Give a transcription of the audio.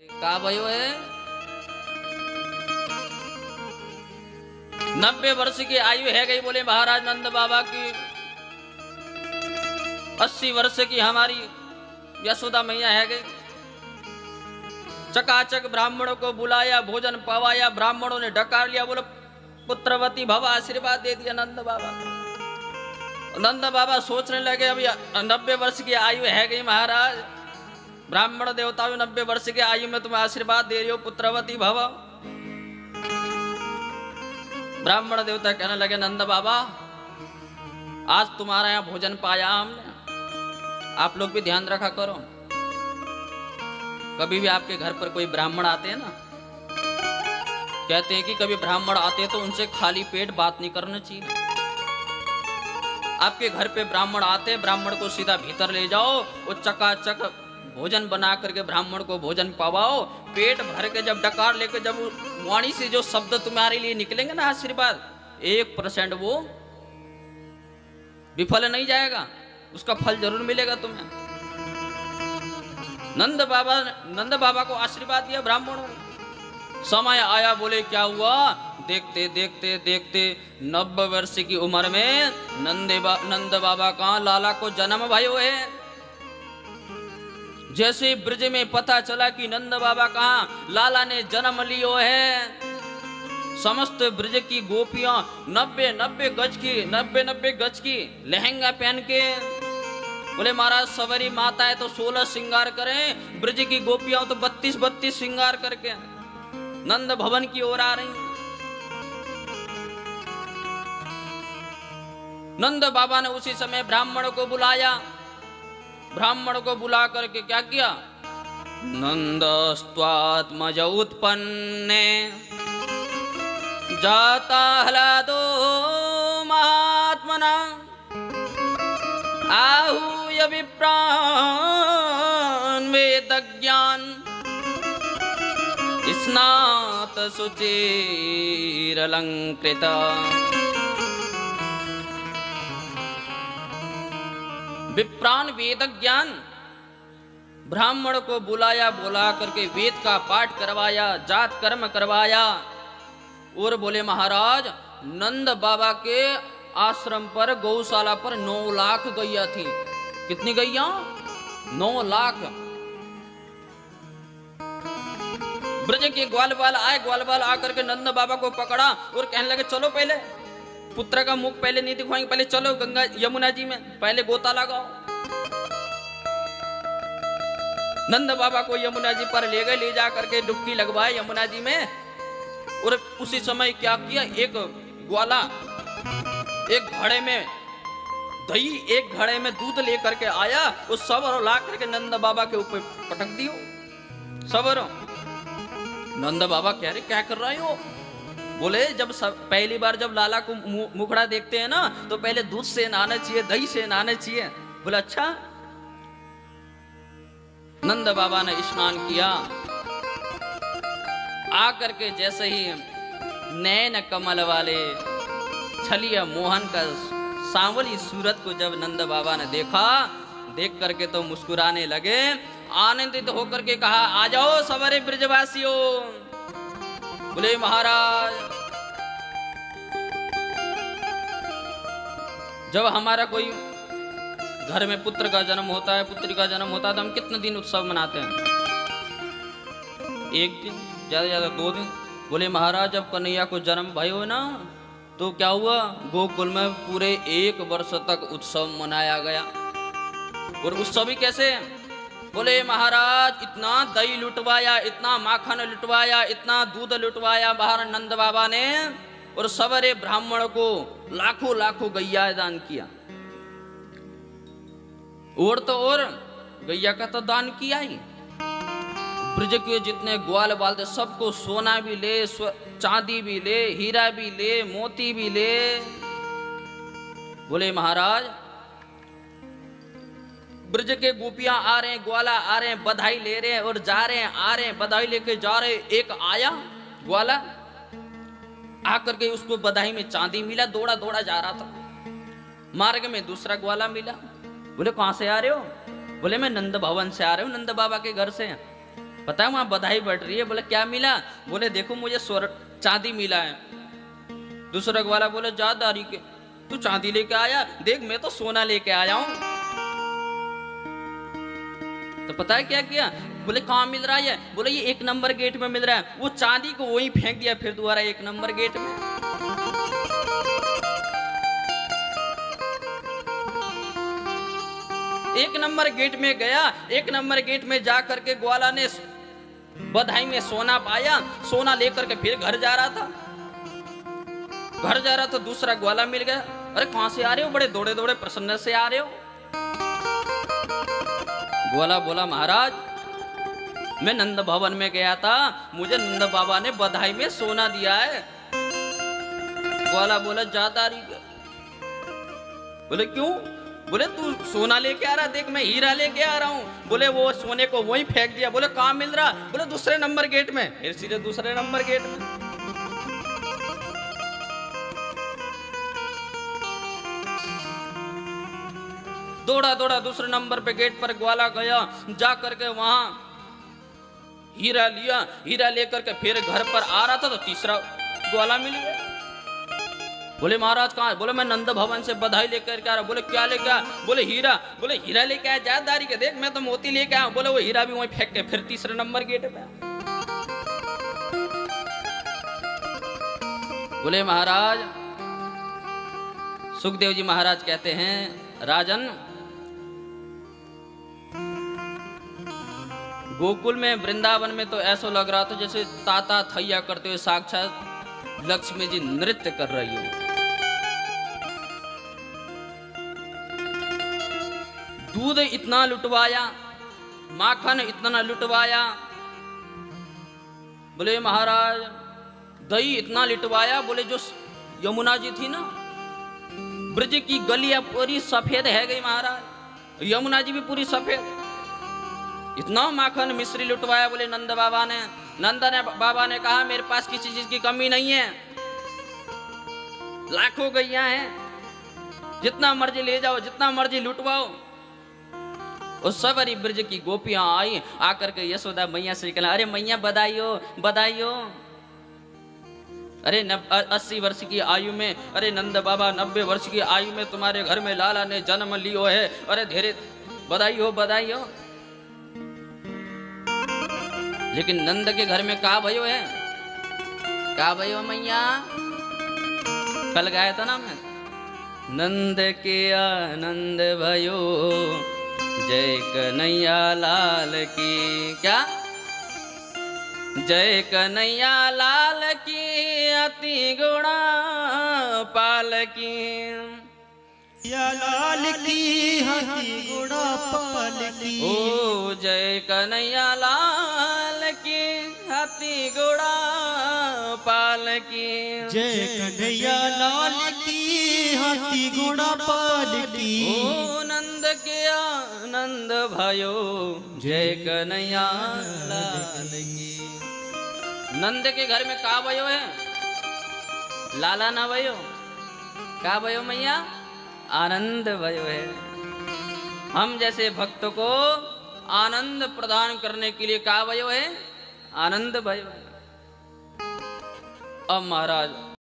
का भयो है 90 वर्ष की आयु है गई। बोले महाराज नंद बाबा की 80 वर्ष की हमारी यशोदा मैया है गई। चकाचक ब्राह्मणों को बुलाया, भोजन पवाया, ब्राह्मणों ने डकार लिया। बोलो पुत्रवती भव, आशीर्वाद दे दिया नंद बाबा। नंद बाबा सोचने लगे अभी 90 वर्ष की आयु है गई महाराज, ब्राह्मण देवताओं 90 वर्ष की आयु में तुम्हें आशीर्वाद दे रही हो, पुत्रवती भव। ब्राह्मण देवता कहने लगे नंद बाबा आज तुम्हारा यहाँ भोजन पाया हमने, आप लोग भी ध्यान रखा करो। कभी भी आपके घर पर कोई ब्राह्मण आते हैं ना, कहते हैं कि कभी ब्राह्मण आते हैं तो उनसे खाली पेट बात नहीं करना चाहिए। आपके घर पे ब्राह्मण आते हैं, ब्राह्मण को सीधा भीतर ले जाओ, वो चकाचक भोजन बना करके ब्राह्मण को भोजन पवाओ। पेट भर के जब डकार लेके जब वाणी से जो शब्द तुम्हारे लिए निकलेंगे ना आशीर्वाद, 1% वो विफल नहीं जाएगा, उसका फल जरूर मिलेगा तुम्हें। नंद बाबा को आशीर्वाद दिया ब्राह्मणों ने। समय आया, बोले क्या हुआ, देखते देखते देखते 90 वर्ष की उम्र में नंद बाबा का लाला को जन्म भयो है। जैसे ब्रज में पता चला कि नंद बाबा का लाला ने जन्म लियो है, समस्त ब्रज की गोपियां 90 गज की लहंगा पहन के, बोले महाराज सवरी माता है तो 16 श्रृंगार करें, ब्रज की गोपियां तो 32 श्रृंगार करके नंद भवन की ओर आ रही। नंद बाबा ने उसी समय ब्राह्मण को बुलाया। ब्राह्मण को बुला करके क्या किया, नंदस्त्वात्मज उत्पन्ने जाता ह्लादो महात्मना आहूय विप्रान् वेदज्ञान स्नात शुचिरलंकृता। विप्राण वेद ज्ञान, ब्राह्मण को बुलाया, बुला करके वेद का पाठ करवाया, जात कर्म करवाया। और बोले महाराज नंद बाबा के आश्रम पर गौशाला पर 9 लाख गैया थी। कितनी गैया? 9 लाख। ब्रज के ग्वालवाल आए, ग्वालवाल आकर के नंद बाबा को पकड़ा और कहने लगे चलो पहले पुत्र का मुख पहले नहीं दिखवाएंगे, पहले चलो गंगा यमुना जी में पहले गोता लगाओ। नंद बाबा को यमुना जी पर ले गए, ले जा करके डुबकी लगवाए यमुना जी में। और उसी समय क्या किया, एक ग्वाला एक घड़े में दही, एक घड़े में दूध लेकर के आया, उस सबर ला करके नंद बाबा के ऊपर पटक दियो। सबर नंद बाबा कह रहे क्या कर रहे हो? बोले जब पहली बार जब लाला को मुखड़ा देखते हैं ना तो पहले दूध से नहाना चाहिए, दही से नहाना चाहिए। बोले अच्छा। नंद बाबा ने स्नान किया, आकर के जैसे ही नैन कमल वाले छलिया मोहन का सांवली सूरत को जब नंद बाबा ने देखा, देख करके तो मुस्कुराने लगे, आनंदित होकर के कहा आ जाओ सवरे ब्रजवासियों। बोले महाराज जब हमारा कोई घर में पुत्र का जन्म होता है, पुत्री का जन्म होता है तो हम कितने दिन उत्सव मनाते हैं? 1 दिन, ज्यादा ज्यादा 2 दिन। बोले महाराज जब कन्हैया को जन्म भयो ना तो क्या हुआ, गोकुल में पूरे 1 वर्ष तक उत्सव मनाया गया। और उत्सव भी कैसे? बोले महाराज इतना दही लुटवाया, इतना माखन लुटवाया, इतना दूध लुटवाया बाहर नंद बाबा ने, और सवरे ब्राह्मण को लाखों लाखों गैया दान किया। और तो और गैया का तो दान किया ही, ब्रज के जितने ग्वाल बाल थे सबको सोना भी ले, चांदी भी ले, हीरा भी ले, मोती भी ले। बोले महाराज ब्रज के गोपियां आ रहे हैं, ग्वाला आ रहे हैं, बधाई ले रहे हैं और जा रहे हैं, आ रहे हैं, बधाई लेके जा रहे हैं। एक आया ग्वाला, आकर के उसको बधाई में चांदी मिला, दौड़ा दौड़ा जा रहा था। मार्ग में दूसरा ग्वाला मिला। बोले कहां से आ रहे हो? बोले मैं नंद भवन से आ रहे हूँ, नंद बाबा के घर से। पता है वहां बधाई बढ़ रही है। बोले क्या मिला? बोले देखो मुझे चांदी मिला है। दूसरा ग्वाला बोले जा दारी के, तू चांदी लेके आया, देख मैं तो सोना लेके आया हूं। तो पता है क्या किया? बोले कहां मिल रहा है? बोले ये 1 नंबर गेट में मिल रहा है। वो चांदी को वहीं फेंक दिया फिर दोबारा 1 नंबर गेट में। एक नंबर गेट में गया, 1 नंबर गेट में जा करके ग्वाला ने बधाई में सोना पाया। सोना लेकर के फिर घर जा रहा था। घर जा रहा था, दूसरा ग्वाला मिल गया। अरे कहां से आ रहे हो? बड़े दौड़े दौड़े प्रसन्न से आ रहे हो। ग्वाला बोला महाराज मैं नंद भवन में गया था, मुझे नंद बाबा ने बधाई में सोना दिया है। ग्वाला बोला जाता रही। बोले क्यों? बोले तू सोना लेके आ रहा, देख मैं हीरा लेके आ रहा हूं। बोले वो सोने को वहीं फेंक दिया। बोले कहां मिल रहा? बोले दूसरे नंबर गेट में। फिर सीधे दूसरे नंबर गेट में। दौड़ा दौड़ा दूसरे नंबर पे गेट पर ग्वाला गया, जा करके वहां हीरा लिया। हीरा लेकर के फिर घर पर आ रहा था तो तीसरा ग्वाला मिल गया। बोले महाराज कहाँ? बोले मैं नंद भवन से बधाई लेकर के आ रहा। बोले क्या लेके आया? बोले हीरा। बोले हीरा लेके आया जादारी के, देख मैं तो मोती लेके आया। बोले वो हीरा भी वहीं फेंक के फिर तीसरे नंबर गेट पे। बोले महाराज, सुखदेव जी महाराज कहते हैं राजन, गोकुल में वृंदावन में तो ऐसा लग रहा था जैसे ताता थैया करते हुए साक्षात लक्ष्मी जी नृत्य कर रही हो। दूध इतना लुटवाया, माखन इतना लुटवाया। बोले महाराज दही इतना लुटवाया। बोले जो यमुना जी थी ना, ब्रज की गलियां पूरी सफेद है गई महाराज, यमुना जी भी पूरी सफेद। इतना माखन मिश्री लुटवाया। बोले नंद बाबा ने, बाबा ने कहा मेरे पास किसी चीज की कमी नहीं है, लाखों गैया हैं, जितना मर्जी ले जाओ, जितना मर्जी लुटवाओ। उस सवरी ब्रज की गोपियां आई, आकर के यशोदा मैया से कहला, अरे मैया बधाइयो बधाइयो। अरे 80 वर्ष की आयु में, अरे नंद बाबा 90 वर्ष की आयु में तुम्हारे घर में लाला ने जन्म लियो है। अरे धीरे बधाइयो बधाइयो। लेकिन नंद के घर में का भयो है? का भयो मैया? कल गाया था ना मैं, नंद के आनंद भयो जय कन्हैया लाल की। क्या? जय कन्हैया लाल की अति गुणा पाल की। या लाल की अति गुणा पाल की। ओ जय कन्हैया लाल की अति गुणा पाल की। जय कन्हैया लाल की अति गुणा पाल की। ओ नंद के आनंद भयो जय कन्हैया लाल की। नंद के घर में का भयो है? लाला ना भयो, का भयो मैया? आनंद भयो है। हम जैसे भक्तों को आनंद प्रदान करने के लिए का भयो है? आनंद भयो है। अब महाराज